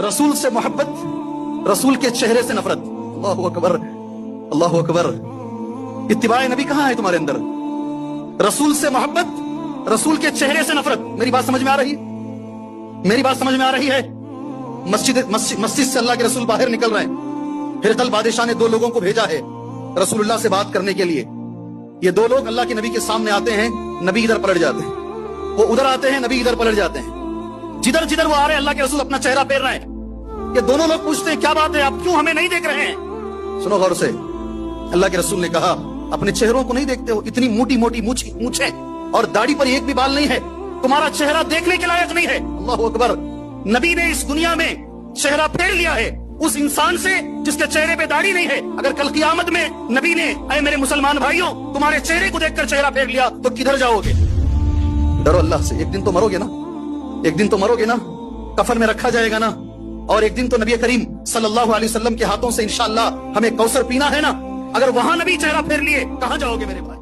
रसूल से मोहब्बत, रसूल के चेहरे से नफरत। अल्लाह अकबर, अल्लाह अकबर। इत्तिबाए नबी कहां है तुम्हारे अंदर? रसूल से मोहब्बत, रसूल के चेहरे से नफरत। मेरी बात समझ में आ रही है? मेरी बात समझ में आ रही है? मस्जिद से अल्लाह के रसूल बाहर निकल रहे हैं। हिरकल बादशाह ने 2 लोगों को भेजा है रसूलुल्लाह से बात करने के लिए। ये 2 लोग अल्लाह के नबी के सामने आते हैं, नबी इधर पलट जाते हैं, वो उधर आते हैं, नबी इधर पलट जाते हैं। जिधर जिधर वो आ रहे हैं अल्लाह के रसूल अपना चेहरा फेर रहे हैं। ये दोनों लोग पूछते हैं क्या बात है, आप क्यों हमें नहीं देख रहे हैं? सुनो गौर से, अल्लाह के रसूल ने कहा अपने चेहरों को नहीं देखते हो? इतनी मोटी मोटी मूछें और दाढ़ी पर एक भी बाल नहीं है, तुम्हारा चेहरा देखने के लायक नहीं है। अल्लाह अकबर। नबी ने इस दुनिया में चेहरा फेर लिया है उस इंसान से जिसके चेहरे पे दाढ़ी नहीं है। अगर कल क़यामत में नबी ने ऐ मेरे मुसलमान भाइयों तुम्हारे चेहरे को देखकर चेहरा फेर लिया तो किधर जाओगे? डरो अल्लाह से, एक दिन तो मरोगे ना, एक दिन तो मरोगे ना, कफन में रखा जाएगा ना, और एक दिन तो नबी करीम सल्लल्लाहु अलैहि वसल्लम के हाथों से इंशाअल्लाह हमें कौसर पीना है ना। अगर वहां नबी चेहरा फेर लिए कहां जाओगे मेरे भाई?